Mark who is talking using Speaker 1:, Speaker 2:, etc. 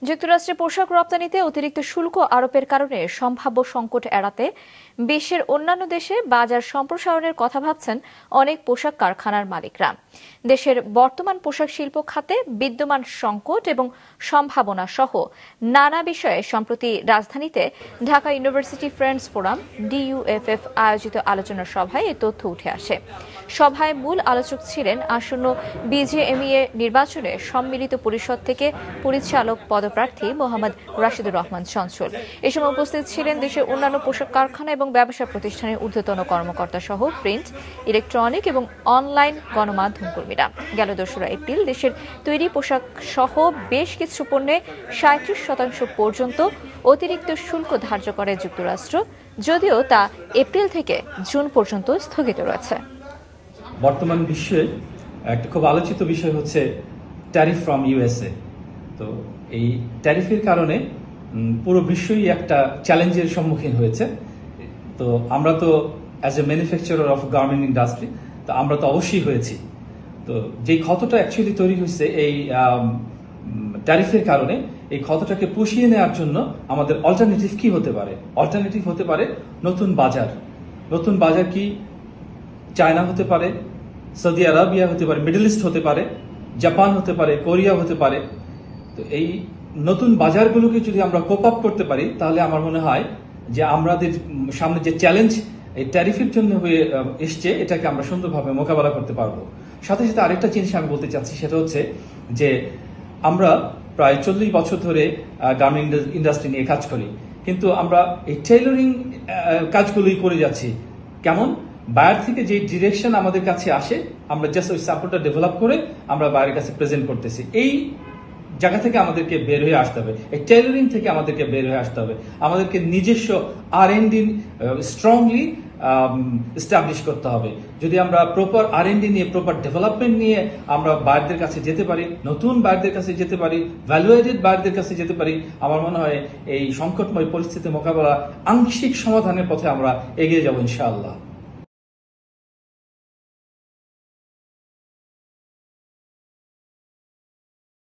Speaker 1: যুক্তরাষ্ট্রে পোশাক রপ্তানিতে অতিরিক্ত শুল্ক আরোপের কারণে সম্ভাব্য সংকট এড়াতে বিশ্বের অন্যান্য দেশে বাজার সম্প্রসারণের কথা ভাবছেন অনেক পোশাক কারখানার মালিকরা। দেশের বর্তমান পোশাক শিল্প খাতে বিদ্যমান সংকট এবং সম্ভাবনা সহ নানা বিষয়ে সম্প্রতি রাজধানীতে Dhaka university friends forum DUFF আয়োজিত আলোচনা সভায় এ তথ্য উঠে আসে। সভায় মূল আলোচক ছিলেন আসন্ন BJMEA নির্বাচনে সম্মিলিত পরিষদ থেকে পরিচালক পদপ্রার্থী মোহাম্মদ রাশিদুর রহমান চঞ্চল। এ সময় উপস্থিত ছিলেন দেশের অন্যান্য পোশাক কারখানা এবং ব্যবসা প্রতিষ্ঠানের ঊর্ধ্বতন কর্মকর্তা সহ প্রিন্ট, ইলেকট্রনিক এবং অনলাইন গণমাধ্যম কর্মীরা। গেল 2 এপ্রিল দেশের তৈরি পোশাক সহ বেশ কিছু পণ্যে 37% পর্যন্ত অতিরিক্ত শুল্ক ধার্য করে যুক্তরাষ্ট্র, যদিও তা এপ্রিল থেকে জুন পর্যন্ত স্থগিত রয়েছে।
Speaker 2: বর্তমান বিশ্বে একটা খুব আলোচিত বিষয় হচ্ছে ট্যারিফ ফ্রম USA। তো এই ট্যারিফের কারণে পুরো বিশ্বই একটা চ্যালেঞ্জের সম্মুখীন হয়েছে। তো আমরা তো as a manufacturer of garment industry, তো আমরা তো অবশ্যই হয়েছি। তো যেই ক্ষতটা অ্যাকচুয়ালি তৈরি হয়েছে এই ট্যারিফের কারণে, এই ক্ষতটাকে পুষিয়ে নেওয়ার জন্য আমাদের অল্টারনেটিভ কি হতে পারে? অল্টারনেটিভ হতে পারে নতুন বাজার। নতুন বাজার কি? চায়না হতে পারে, সৌদি আরবিয়া হতে পারে, মিডল ইস্ট হতে পারে, জাপান হতে পারে, কোরিয়া হতে পারে। তো এই নতুন বাজারগুলোকে যদি আমরা কোপ আপ করতে পারি, তাহলে আমার মনে হয় যে আমাদের সামনে যে চ্যালেঞ্জ এই ট্যারিফের জন্য হয়ে এসছে, এটাকে আমরা সুন্দরভাবে মোকাবেলা করতে পারবো। সাথে সাথে আরেকটা জিনিস আমি বলতে চাচ্ছি, সেটা হচ্ছে যে আমরা প্রায় 40 বছর ধরে গার্মেন্ট ইন্ডাস্ট্রি নিয়ে কাজ করি, কিন্তু আমরা এই টেইলরিং কাজগুলোই করে যাচ্ছি। কেমন? বাইরে থেকে যে ডিরেকশন আমাদের কাছে আসে, আমরা জাস্ট ওই সাপোর্টটা ডেভেলপ করে আমরা বাইরের কাছে প্রেজেন্ট করতেছি। এই জায়গা থেকে আমাদেরকে বের হয়ে আসতে হবে, এই টেইলরিং থেকে আমাদেরকে বের হয়ে আসতে হবে। আমাদেরকে নিজস্ব R&D স্ট্রংলি এস্টাবলিশ করতে হবে। যদি আমরা প্রপার R&D নিয়ে, প্রপার ডেভেলপমেন্ট নিয়ে আমরা বাইরের কাছে যেতে পারি, নতুন বাইরের কাছে যেতে পারি, ভ্যালু এডেড বাইরের কাছে যেতে পারি, আমার মনে হয় এই সংকটময় পরিস্থিতি মোকাবেলা আংশিক সমাধানের পথে আমরা এগিয়ে যাব ইনশাআল্লাহ।